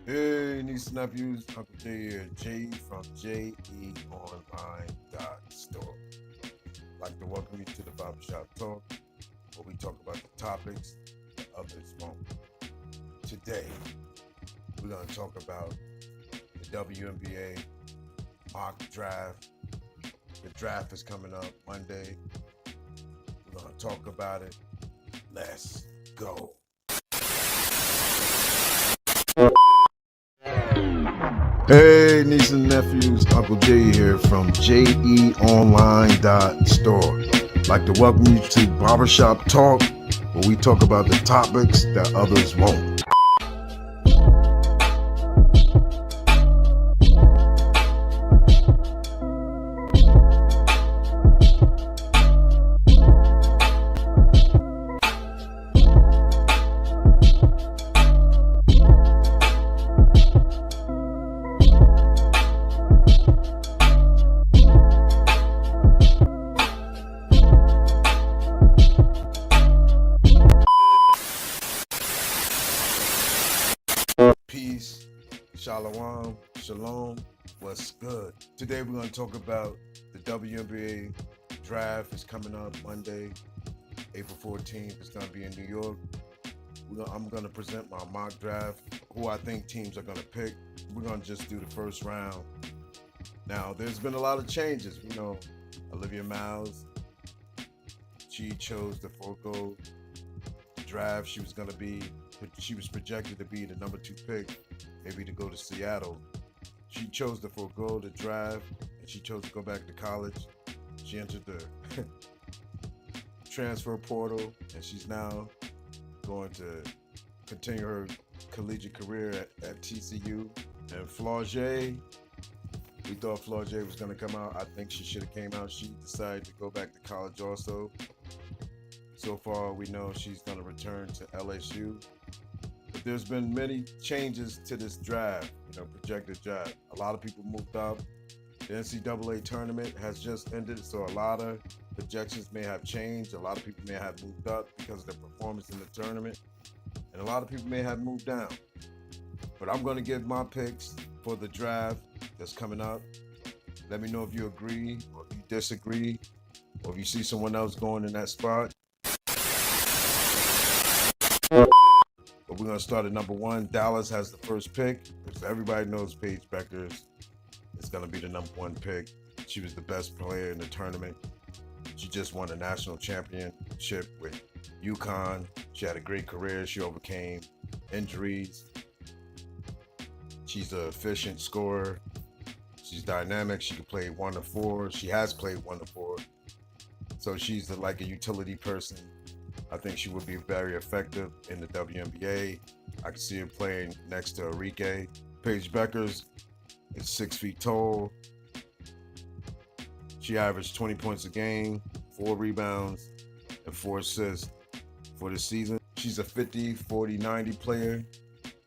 Hey, niece and nephews, Uncle J here, J from JEOnline.store. I'd like to welcome you to the Barbershop Talk, where we talk about the topics that others won't. Today, we're going to talk about the WNBA mock draft. The draft is coming up Monday. We're going to talk about it. Let's go. Hey, niece and nephews, Uncle J here from JEOnline.store. I'd like to welcome you to Barbershop Talk, where we talk about the topics that others won't. Peace, shalom, shalom, what's good? Today we're going to talk about the WNBA draft. Is coming up Monday, April 14th. It's going to be in New York. I'm going to present my mock draft, who I think teams are going to pick. We're going to just do the first round. Now, there's been a lot of changes. Olivia Miles, she chose to forego the draft. She was projected to be the number 2 pick, maybe to go to Seattle. She chose to forego the draft, and she chose to go back to college. She entered the transfer portal, and she's now going to continue her collegiate career at TCU. And Flau'jae, we thought Flau'jae was going to come out. I think she should have came out. She decided to go back to college also. So far, we know she's going to return to LSU. But there's been many changes to this draft, projected draft. A lot of people moved up. The NCAA tournament has just ended, so a lot of projections may have changed. A lot of people may have moved up because of their performance in the tournament. And a lot of people may have moved down. But I'm going to give my picks for the draft that's coming up. Let me know if you agree or if you disagree, or if you see someone else going in that spot. But we're going to start at number 1. Dallas has the first pick, because everybody knows Paige Bueckers is going to be the number 1 pick. She was the best player in the tournament. She just won a national championship with UConn. She had a great career. She overcame injuries. She's an efficient scorer. She's dynamic. She can play 1 to 4. She has played 1 to 4. So she's like a utility person. I think she would be very effective in the WNBA. I can see her playing next to Enrique. Paige Bueckers is 6 feet tall. She averaged 20 points a game, 4 rebounds, and 4 assists for the season. She's a 50, 40, 90 player.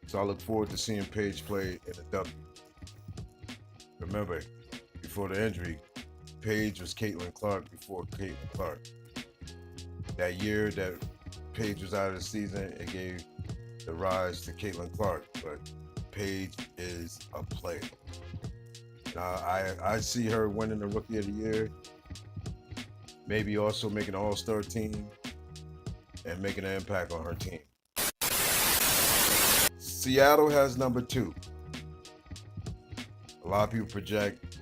So I look forward to seeing Paige play in the W. Remember, before the injury, Paige was Caitlin Clark before Caitlin Clark. That year that Paige was out of the season, it gave the rise to Caitlin Clark, but Paige is a player. Now, I see her winning the Rookie of the Year, maybe also making an All-Star team and making an impact on her team. Seattle has number 2. A lot of people project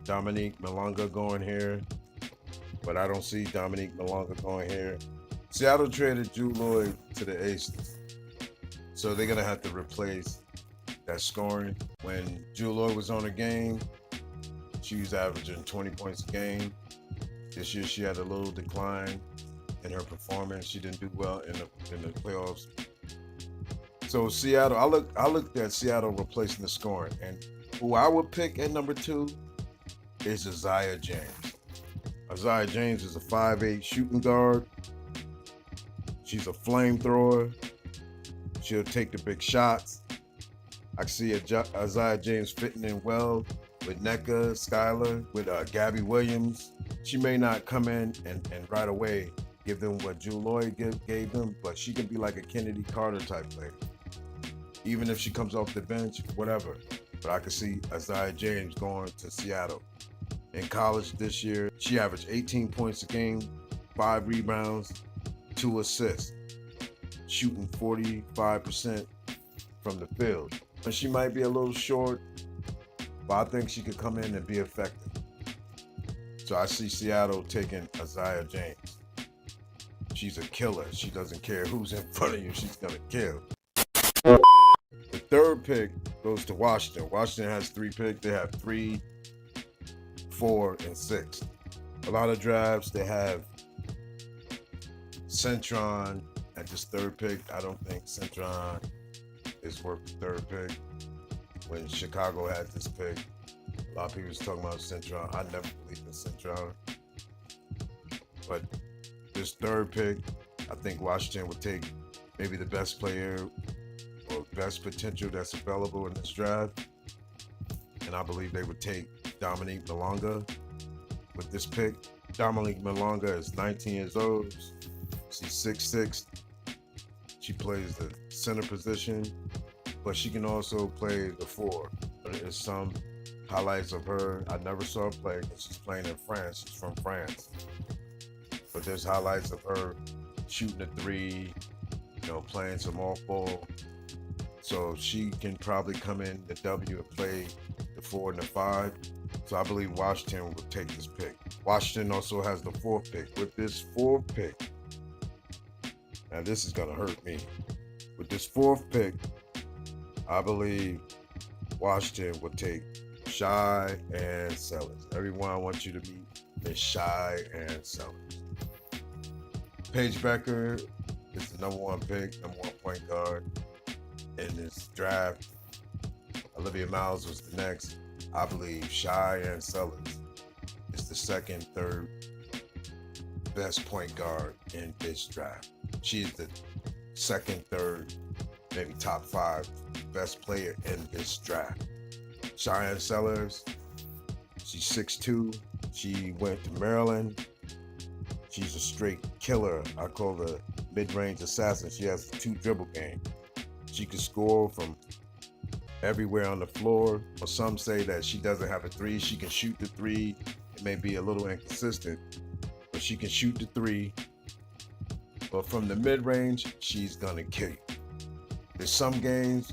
Dominique Malonga going here, but I don't see Dominique Malonga going here. Seattle traded Drew Lloyd to the Aces, so they're going to have to replace that scoring. When Drew Lloyd was on a game, she was averaging 20 points a game. This year she had a little decline in her performance. She didn't do well in the playoffs. So Seattle, I looked at Seattle replacing the scoring, and who I would pick at number 2 is Isaiah James. Isaiah James is a 5'8" shooting guard. She's a flamethrower. She'll take the big shots. I see Isaiah James fitting in well with Nneka, Skylar, with Gabby Williams. She may not come in and right away give them what Drew Lloyd gave them, but she can be like a Kennedy Carter type player. Even if she comes off the bench, whatever. But I could see Isaiah James going to Seattle. In college this year, she averaged 18 points a game, 5 rebounds, 2 assists, shooting 45% from the field. But she might be a little short, but I think she could come in and be effective. So I see Seattle taking Isaiah James. She's a killer. She doesn't care who's in front of you. She's going to kill. The third pick goes to Washington. Washington has 3 picks. They have 3, 4, and 6. A lot of drafts, they have Centron at this third pick. I don't think Centron is worth the third pick. When Chicago had this pick, a lot of people was talking about Centron. I never believed in Centron. But this third pick, I think Washington would take maybe the best player or best potential that's available in this draft. And I believe they would take Dominique Malonga with this pick. Dominique Malonga is 19 years old. She's 6'6". She plays the center position, but she can also play the 4. There's some highlights of her. I never saw her play because she's playing in France. She's from France. But there's highlights of her shooting a 3, playing some off-ball. So she can probably come in the W and play the 4 and the 5. So I believe Washington will take this pick. Washington also has the 4th pick. With this 4th pick, now this is going to hurt me. With this 4th pick, I believe Washington will take Cheyenne Sellers. Everyone I want you to meet is Cheyenne Sellers. Paige Becker is the number 1 pick, number 1 point guard in this draft. Olivia Miles was the next. I believe Cheyenne Sellers is the 2nd, 3rd best point guard in this draft. She's the 2nd, 3rd, maybe top 5 best player in this draft. Cheyenne Sellers, she's 6'2". She went to Maryland. She's a straight killer. I call her mid-range assassin. She has a 2 dribble game. She can score from everywhere on the floor. Or some say that she doesn't have a 3. She can shoot the 3. It may be a little inconsistent, but she can shoot the 3. But from the mid-range, she's gonna kill you. There's some games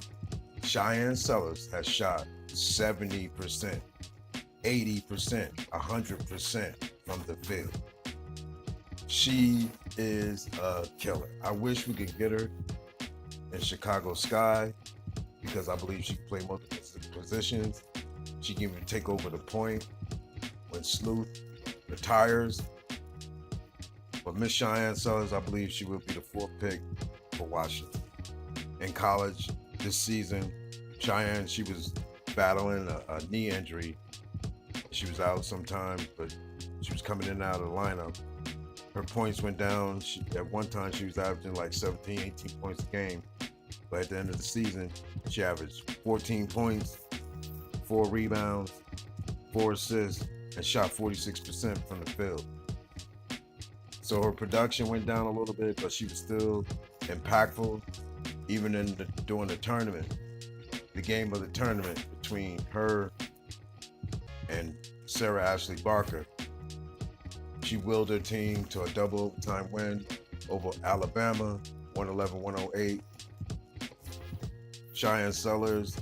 Cheyenne Sellers has shot 70%, 80%, 100% from the field. She is a killer. I wish we could get her in Chicago Sky because I believe she can play multiple positions. She can even take over the point when Sleuth retires. But Miss Cheyenne Sellers, I believe she will be the 4th pick for Washington. In college this season, Cheyenne, she was battling a knee injury. She was out sometimes, but she was coming in and out of the lineup. Her points went down. At one time, she was averaging like 17, 18 points a game. But at the end of the season, she averaged 14 points, 4 rebounds, 4 assists, and shot 46% from the field. So her production went down a little bit, but she was still impactful, even during the tournament. The game of the tournament between her and Sarah Ashley Barker. She willed her team to a double overtime win over Alabama, 111-108. Cheyenne Sellers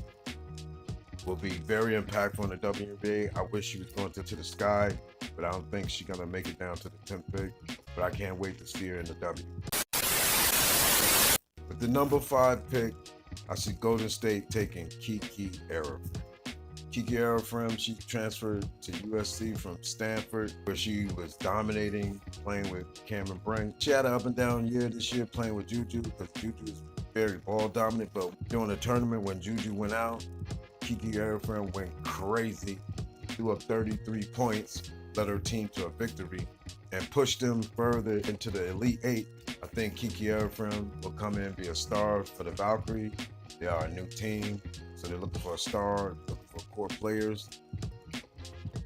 will be very impactful in the WNBA. I wish she was going to the Sky, but I don't think she's going to make it down to the 10th pick. But I can't wait to see her in the W. With the number 5 pick, I see Golden State taking Kiki Arif. Kiki Arif, she transferred to USC from Stanford, where she was dominating, playing with Cameron Brink. She had an up and down year this year playing with Juju, because Juju is very ball dominant, but during the tournament when Juju went out, Kiki Arif went crazy, threw up 33 points, led her team to a victory, and pushed them further into the Elite 8. I think Kiki Arif will come in and be a star for the Valkyrie. They are a new team, so they're looking for a star, looking for core players.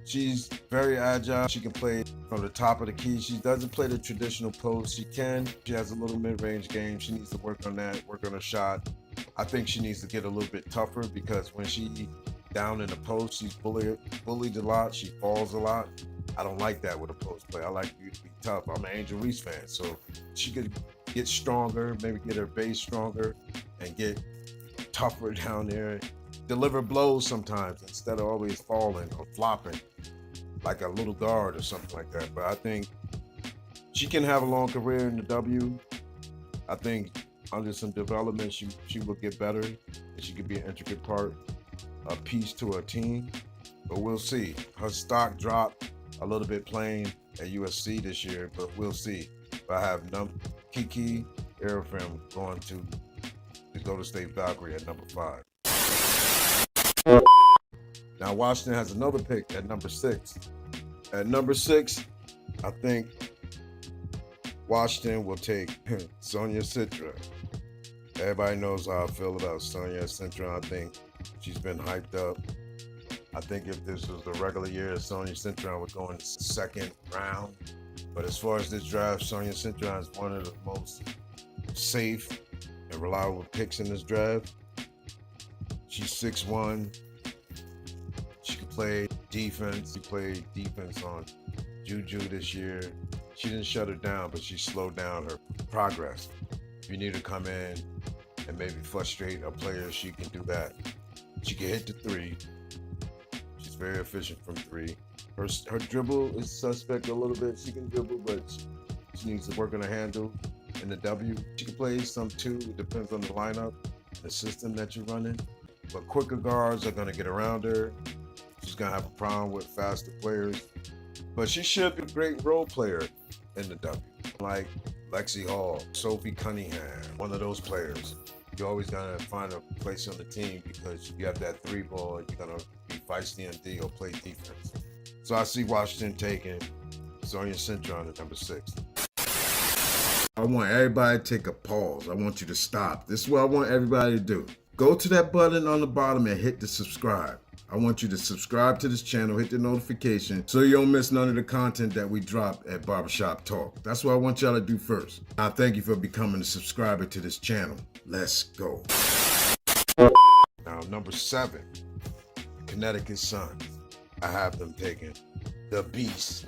She's very agile. She can play from the top of the key. She doesn't play the traditional post. She has a little mid-range game. She needs to work on that, work on her shot. I think she needs to get a little bit tougher because when she down in the post, she's bullied a lot. She falls a lot. I don't like that with a post play. I like you to be tough. I'm an Angel Reese fan, so she could get stronger, maybe get her base stronger, and get tougher down there. Deliver blows sometimes instead of always falling or flopping like a little guard or something like that. But I think she can have a long career in the W. I think under some development, she will get better, and she could be an intricate part, a piece to her team. But we'll see. Her stock dropped a little bit playing at USC this year, but we'll see. But I have Kiki Arafem going to the Golden State Valkyrie at number 5. Now Washington has another pick at number 6. At number 6, I think Washington will take Sonia Citron. Everybody knows how I feel about Sonia Citron. I think she's been hyped up. I think if this was the regular year, Sonia Citron would go in the second round. But as far as this draft, Sonia Citron is one of the most safe and reliable picks in this draft. She's 6'1". She can play defense. She played defense on Juju this year. She didn't shut her down, but she slowed down her progress. If you need to come in and maybe frustrate a player, she can do that. She can hit the 3. She's very efficient from 3. Her dribble is suspect a little bit. She can dribble, but she needs to work on her handle in the W. She can play some 2. It depends on the lineup, the system that you're running. But quicker guards are going to get around her. She's going to have a problem with faster players. But she should be a great role player in the W. Like Lexi Hall, Sophie Cunningham, one of those players. You always got to find a place on the team because you have that 3 ball. You're going to be feisty and D or play defense. So I see Washington taking Sonia Citron at number 6. I want everybody to take a pause. I want you to stop. This is what I want everybody to do. Go to that button on the bottom and hit the subscribe. I want you to subscribe to this channel, hit the notification so you don't miss none of the content that we drop at Barbershop Talk. That's what I want y'all to do first. I thank you for becoming a subscriber to this channel. Let's go. Now, number 7, Connecticut Sun. I have them taking the beast,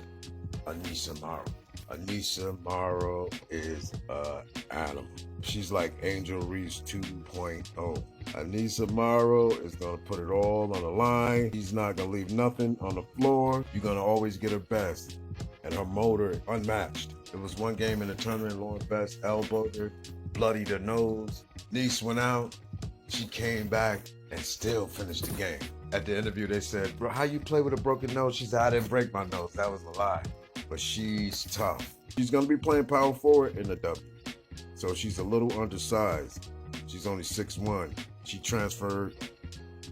Aneesah Morrow. Aneesah Morrow is an animal. She's like Angel Reese 2.0. Aneesah Morrow is going to put it all on the line. She's not going to leave nothing on the floor. You're going to always get her best. And her motor, unmatched. There was one game in the tournament, Lauren Best elbowed her, bloodied her nose. Niece went out. She came back and still finished the game. At the interview, they said, "Bro, how you play with a broken nose?" She said, "I didn't break my nose." That was a lie. But she's tough. She's going to be playing power forward in the W. So she's a little undersized. She's only 6'1". She transferred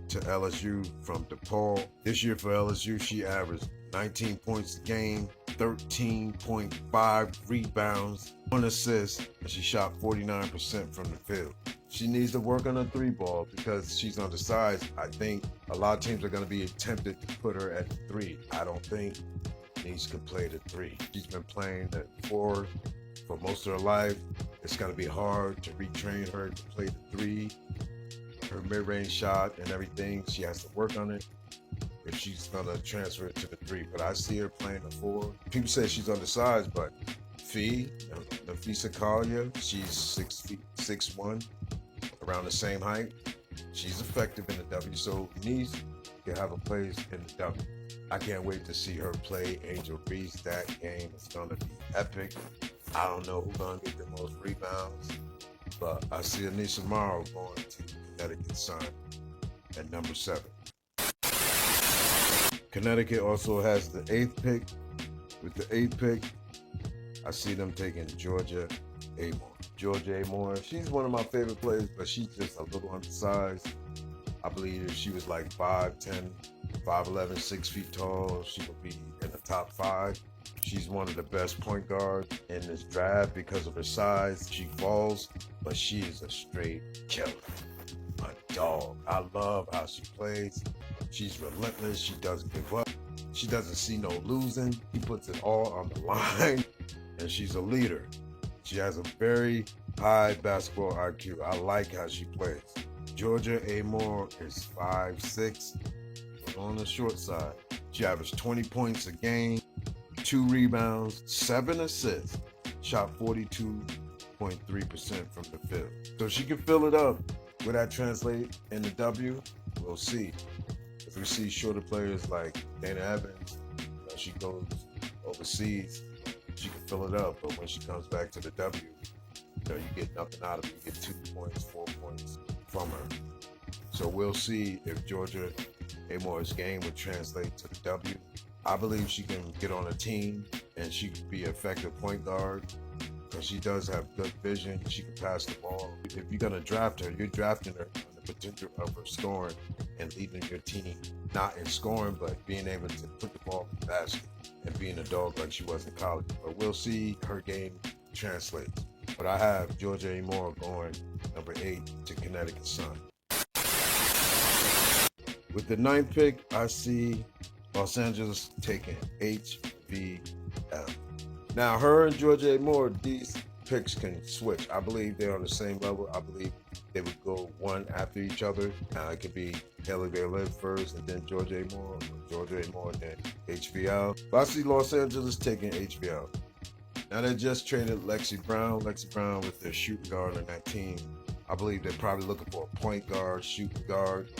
to LSU from DePaul. This year for LSU, she averaged 19 points a game, 13.5 rebounds, 1 assist, and she shot 49% from the field. She needs to work on her 3 ball because she's undersized. I think a lot of teams are going to be tempted to put her at the 3. I don't think Niece can play the 3. She's been playing at 4 for most of her life. It's going to be hard to retrain her to play the 3. Her mid-range shot and everything, she has to work on it if she's going to transfer it to the 3. But I see her playing the 4. People say she's undersized, but Nafisa Kalia, she's 6'1", around the same height. She's effective in the W, so Niece can have a place in the W. I can't wait to see her play Angel Reese. That game is going to be epic. I don't know who's going to get the most rebounds, but I see Aneesah Morrow going to Connecticut Sun at number 7. Connecticut also has the 8th pick. With the 8th pick, I see them taking Georgia Amoore. Georgia Amoore, she's one of my favorite players, but she's just a little undersized. I believe if she was like 5'10", 5'11", 6 feet tall, she would be in the top 5. She's one of the best point guards in this draft because of her size. She falls, but she is a straight killer. A dog. I love how she plays. She's relentless. She doesn't give up. She doesn't see no losing. She puts it all on the line, and she's a leader. She has a very high basketball IQ. I like how she plays. Georgia Moore is 5'6", but on the short side. She averaged 20 points a game, 2 rebounds, 7 assists, shot 42.3% from the field. So she can fill it up. Will that translate in the W? We'll see. If we see shorter players like Dana Evans, she goes overseas, she can fill it up. But when she comes back to the W, you get nothing out of it. You get 2 points, 4 points from her. So we'll see if Georgia Moore's game would translate to the W. I believe she can get on a team and she can be an effective point guard because she does have good vision. She can pass the ball. If you're going to draft her, you're drafting her on the potential of her scoring and leading your team, not in scoring, but being able to put the ball in the basket and being a dog like she was in college. But we'll see her game translates. But I have Georgia Moore going number 8 to Connecticut Sun. With the 9th pick, I see Los Angeles taking HVL. Now, her and Georgia Moore, these picks can switch. I believe they're on the same level. I believe they would go one after each other. Now, it could be Haley Bailiff first and then Georgia Moore, or Georgia Moore then HVL. But I see Los Angeles taking HVL. Now, they just traded Lexi Brown. Lexi Brown with their shooting guard on that team. I believe they're probably looking for a point guard, shooting guard.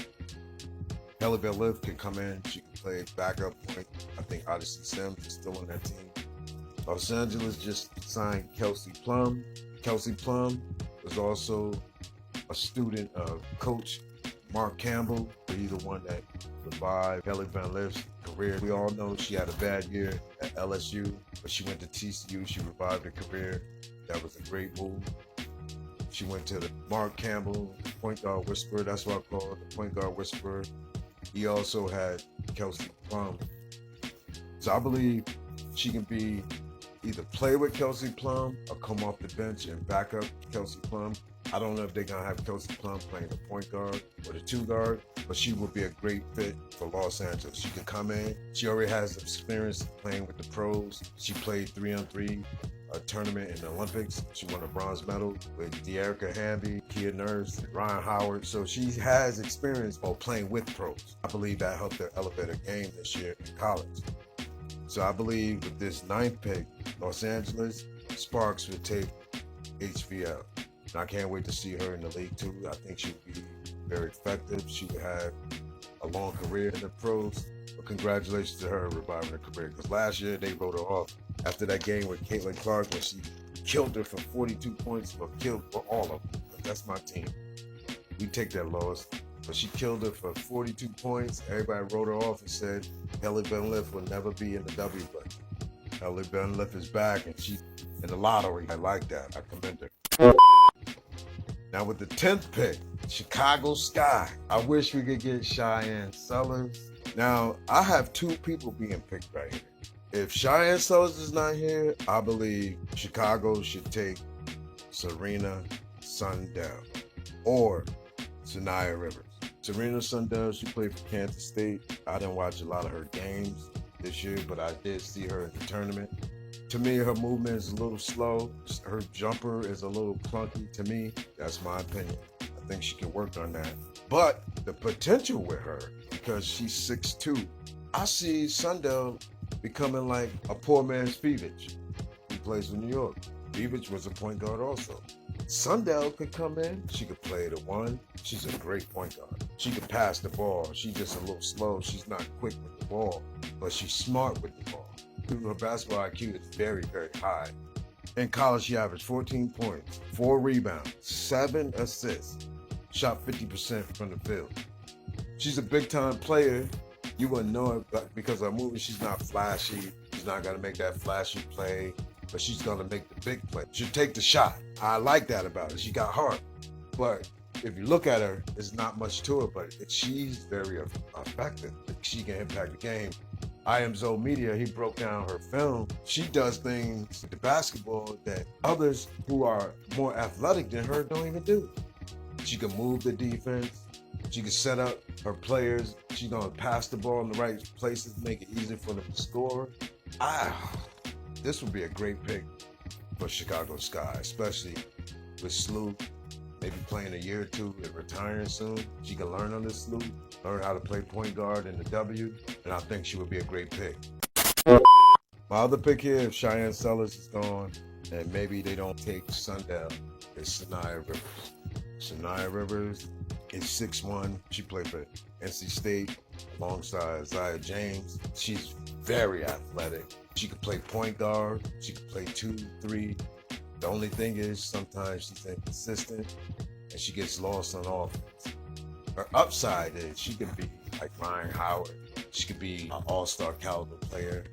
Haley Bailiff can come in. She can play backup point. I think Odyssey Sims is still on that team. Los Angeles just signed Kelsey Plum. Kelsey Plum was also a student of Coach Mark Campbell. He's the one that revived Haley Bailiff's career. We all know she had a bad year at LSU, but she went to TCU. She revived her career. That was a great move. She went to the Mark Campbell, point guard whisperer. That's what I call it, the point guard whisperer. He also had Kelsey Plum. So I believe she can be either play with Kelsey Plum or come off the bench and back up Kelsey Plum. I don't know if they're going to have Kelsey Plum playing the point guard or the 2 guard, but she would be a great fit for Los Angeles. She can come in. She already has experience playing with the pros. She played 3-on-3 tournament in the Olympics. She won a bronze medal with Dearica Hamby, Kia Nurse, Ryan Howard. So she has experience of playing with pros. I believe that helped her elevate her game this year in college. So I believe with this 9th pick, Los Angeles Sparks will take HVL. And I can't wait to see her in the league too. I think she'll be very effective. She will have a long career in the pros. But congratulations to her reviving her career. Because last year they wrote her off after that game with Caitlin Clark when she killed her for 42 points, or killed for all of them. But that's my team. We take that loss. But she killed her for 42 points. Everybody wrote her off and said Haley Bailiff will never be in the W. But Haley Bailiff is back and she in the lottery. I like that. I commend her. Now with the 10th pick, Chicago Sky. I wish we could get Cheyenne Sellers. Now, I have 2 people being picked right here. If Cheyenne Sellers is not here, I believe Chicago should take Serena Sundell or Sanaya Rivers. Serena Sundell, she played for Kansas State. I didn't watch a lot of her games this year, but I did see her in the tournament. To me, her movement is a little slow. Her jumper is a little clunky to me. That's my opinion. I think she can work on that. But the potential with her, because she's 6'2", I see Sundell becoming like a poor man's Fevich. He plays for New York. Fevich was a point guard also. Sundell could come in. She could play the 1. She's a great point guard. She could pass the ball. She's just a little slow. She's not quick with the ball, but she's smart with the ball. Her basketball IQ is very, very high. In college, she averaged 14 points, 4 rebounds, 7 assists, shot 50% from the field. She's a big-time player. You wouldn't know it, but because her movie, she's not flashy. She's not going to make that flashy play, but she's going to make the big play. She'll take the shot. I like that about her. She got heart. But if you look at her, there's not much to her, but she's very effective. She can impact the game. I Am Zoe Media, he broke down her film. She does things with the basketball that others who are more athletic than her don't even do. She can move the defense. She can set up her players. She's going to pass the ball in the right places, make it easier for them to score. This would be a great pick for Chicago Sky, especially with Sloot, maybe playing a year or two and retiring soon. She can learn on this sloop, learn how to play point guard in the W, and I think she would be a great pick. My other pick here, if Cheyenne Sellers is gone, and maybe they don't take Sundell, is Sanaya Rivers. Sanaya Rivers is 6'1". She played for NC State alongside Isaiah James. She's very athletic. She can play point guard. She can play 2, 3. The only thing is sometimes she's inconsistent and she gets lost on offense. Her upside is she could be like Ryan Howard. She could be an all-star caliber player,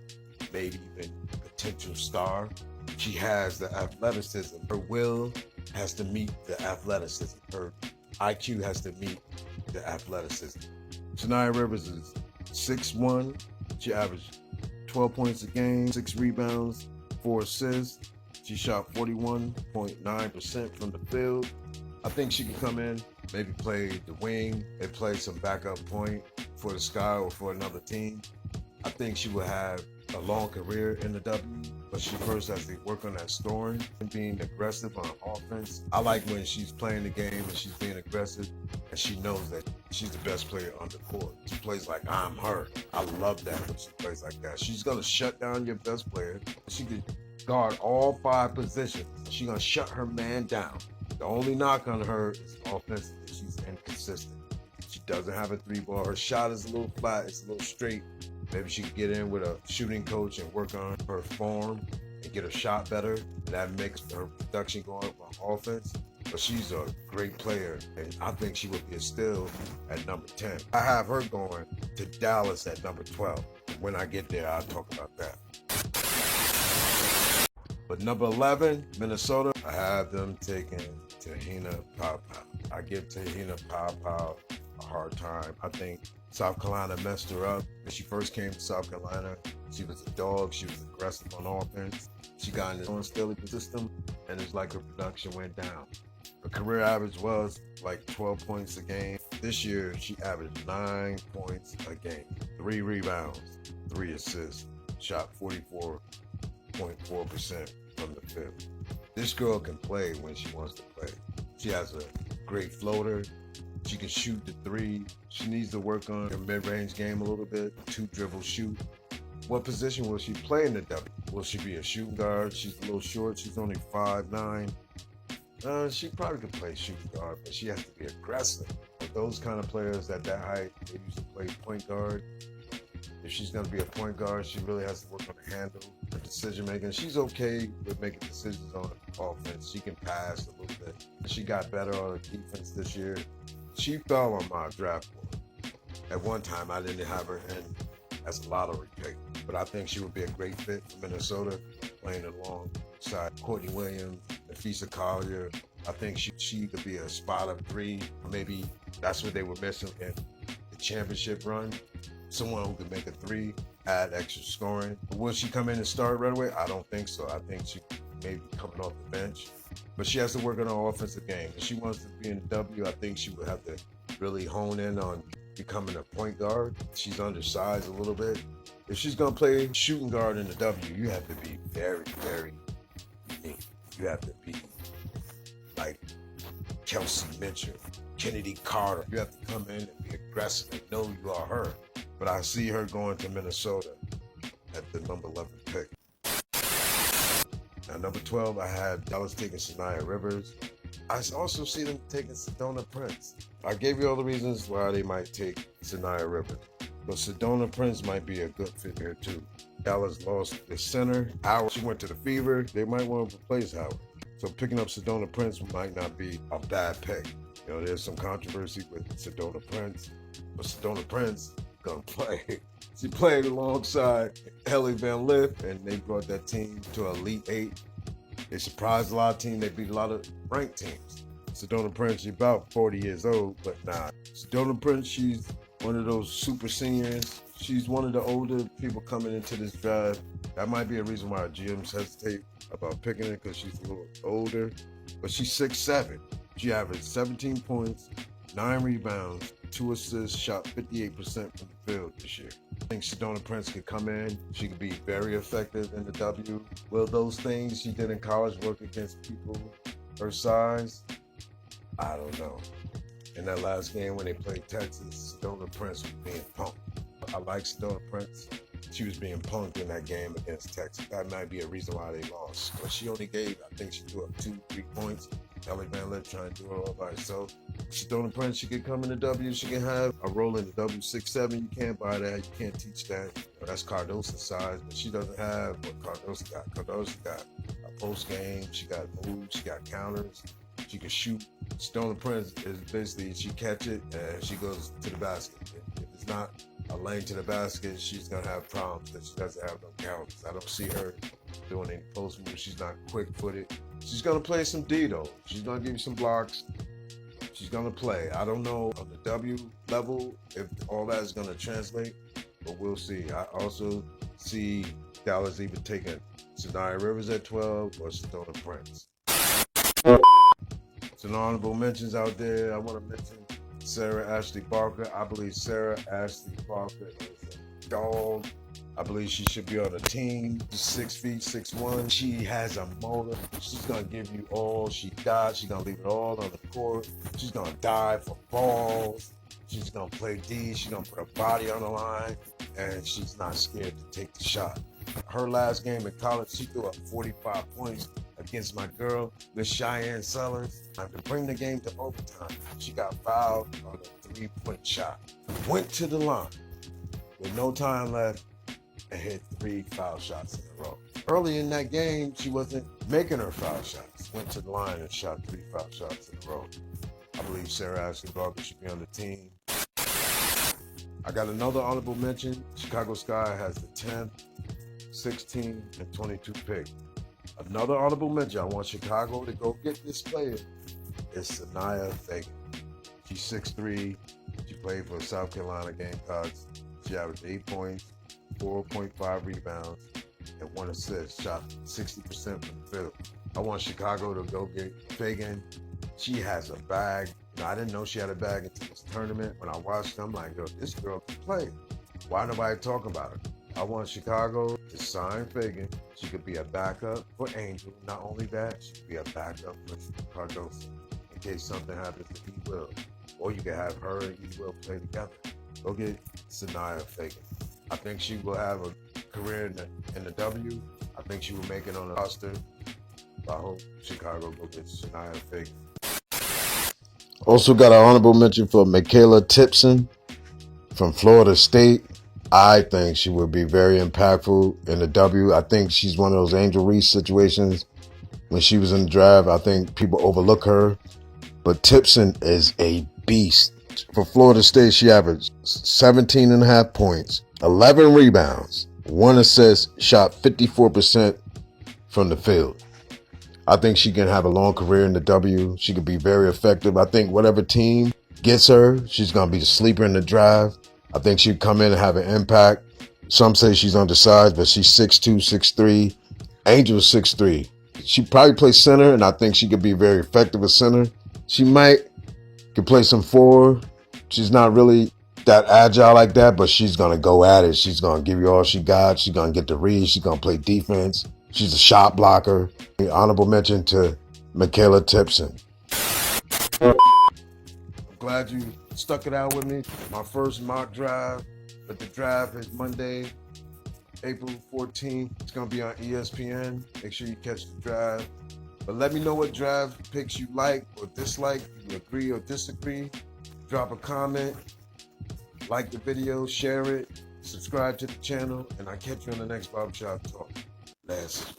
maybe even a potential star. She has the athleticism. Her will has to meet the athleticism. Her IQ has to meet the athleticism. Sanaya Rivers is 6'1". She averaged 12 points a game, 6 rebounds, 4 assists. She shot 41.9% from the field. I think she can come in, maybe play the wing, and play some backup point for the Sky or for another team. I think she will have a long career in the W, but she first has to work on that scoring and being aggressive on offense. I like when she's playing the game and she's being aggressive and she knows that she's the best player on the court. She plays like I'm her. I love that when she plays like that. She's gonna shut down your best player. She can guard all 5 positions. She's gonna shut her man down. The only knock on her is offensively. She's inconsistent. She doesn't have a 3 ball. Her shot is a little flat. It's a little straight. Maybe she could get in with a shooting coach and work on her form and get her shot better. And that makes her production go up on offense. But she's a great player, and I think she would be a steal at number 10. I have her going to Dallas at number 12. When I get there, I'll talk about that. But number 11, Minnesota, I have them taking Tahina Paopao. I give Tahina Paopao a hard time. I think South Carolina messed her up. When she first came to South Carolina, she was a dog. She was aggressive on offense. She got in the Staley system, and it's like her production went down. Her career average was like 12 points a game. This year, she averaged 9 points a game, 3 rebounds, 3 assists, shot 44.4% from the field. This girl can play when she wants to play. She has a great floater. She can shoot the 3. She needs to work on her mid-range game a little bit, 2 dribble shoot. What position will she play in the W? Will she be a shooting guard? She's a little short. She's only 5'9". She probably could play shooting guard, but she has to be aggressive. Those kind of players at that height, they usually play point guard. If she's going to be a point guard, she really has to work on the handle, her decision making. She's okay with making decisions on offense. She can pass a little bit. She got better on her defense this year. She fell on my draft board. At one time, I didn't have her in as a lottery pick, but I think she would be a great fit for Minnesota, playing alongside Courtney Williams, Nafisa Collier. I think she could be a spot of 3. Maybe that's what they were missing in the championship run. Someone who can make a 3, add extra scoring. Will she come in and start right away? I don't think so. I think she may be coming off the bench. But she has to work on her offensive game. If she wants to be in the W, I think she would have to really hone in on becoming a point guard. She's undersized a little bit. If she's going to play shooting guard in the W, you have to be very, very unique. You have to be like Kelsey Mitchell, Kennedy Carter. You have to come in and be aggressive and know you are her. But I see her going to Minnesota at the number 11 pick. Now, number 12, I had Dallas taking Sanaya Rivers. I also see them taking Sedona Prince. I gave you all the reasons why they might take Sanaya Rivers. But Sedona Prince might be a good fit here, too. Dallas lost the center. Howard, she went to the Fever. They might want to replace Howard. So picking up Sedona Prince might not be a bad pick. You know, there's some controversy with Sedona Prince. But Sedona Prince gonna play. She played alongside Helly Van Lith, and they brought that team to Elite 8. They surprised a lot of teams. They beat a lot of ranked teams. Sedona Prince, she's about 40 years old, but nah. Sedona Prince, she's one of those super seniors. She's one of the older people coming into this draft. That might be a reason why our GMs hesitate about picking her, because she's a little older. But she's 6'7". She averaged 17 points, 9 rebounds, 2 assists, shot 58% from the field this year. I think Sedona Prince could come in. She could be very effective in the W. Will those things she did in college work against people her size? I don't know. In that last game when they played Texas, Sedona Prince was being punked. I like Sedona Prince. She was being punked in that game against Texas. That might be a reason why they lost. But she only gave, I think she threw up 2-3 points. Ellie Van Lith trying to do it all by herself. Sedona Prince, she could come in the W. She can have a roll in the W6-7. You can't buy that. You can't teach that. That's Cardoso's size, but she doesn't have what Cardoso got. Cardoso got a post game. She got moves. She got counters. She can shoot. Sedona Prince is basically, she catch it and she goes to the basket. If it's not a lane to the basket, she's gonna have problems because she doesn't have no counters. I don't see her doing any post moves. She's not quick-footed. She's gonna play some D though. She's gonna give you some blocks. She's gonna play. I don't know on the W level if all that is gonna translate, but we'll see. I also see Dallas even taking Sanaya Rivers at 12 or Sedona Prince. Some honorable mentions out there. I want to mention Sarah Ashley Barker. I believe Sarah Ashley Barker is a dog. I believe she should be on the team. She's 6 feet, 6'1". She has a motor. She's going to give you all she got. She's going to leave it all on the court. She's going to dive for balls. She's going to play D. She's going to put her body on the line. And she's not scared to take the shot. Her last game in college, she threw up 45 points against my girl, Miss Cheyenne Sellers. To bring the game to overtime, she got fouled on a 3-point shot. Went to the line with no time left and hit 3 foul shots in a row. Early in that game, she wasn't making her foul shots. Went to the line and shot 3 foul shots in a row. I believe Sarah Ashley Barker should be on the team. I got another honorable mention. Chicago Sky has the 10th, 16, and 22 pick. Another honorable mention. I want Chicago to go get this player. It's Sanaya Fagan. She's 6'3". She played for South Carolina Gamecocks. She averaged 8 points, 4.5 rebounds, and 1 assist. Shot 60% from the field. I want Chicago to go get Fagan. She has a bag. I didn't know she had a bag until this tournament. When I watched her, I'm like, yo, this girl can play. Why nobody talking about her? I want Chicago to sign Fagan. She could be a backup for Angel. Not only that, she could be a backup for Cardoso in case something happens to E-Will. Or you can have her and E-Will play together. Go get Sanaya Fagan. I think she will have a career in the W. I think she will make it on the roster. I hope Chicago go get Sanaya Fagan. Also got an honorable mention for Michaela Tipson from Florida State. I think she would be very impactful in the W. I think she's one of those Angel Reese situations. When she was in the draft, I think people overlook her. But Tipson is a beast. For Florida State, she averaged 17.5 points, 11 rebounds, 1 assist, shot 54% from the field. I think she can have a long career in the W. She could be very effective. I think whatever team gets her, she's going to be the sleeper in the draft. I think she'd come in and have an impact. Some say she's undersized, but she's 6'2", 6'3". Angel's 6'3". She probably plays center, and I think she could be very effective at center. She could play some forward. She's not really that agile like that, but she's going to go at it. She's going to give you all she got. She's going to get the read. She's going to play defense. She's a shot blocker. Honorable mention to Michaela Tipson. I'm glad you stuck it out with me. My first mock draft, but the draft is Monday, April 14th. It's going to be on ESPN. Make sure you catch the draft. But let me know what draft picks you like or dislike. If you agree or disagree, drop a comment, like the video, share it, subscribe to the channel, and I'll catch you on the next Barbershop Talk. Let's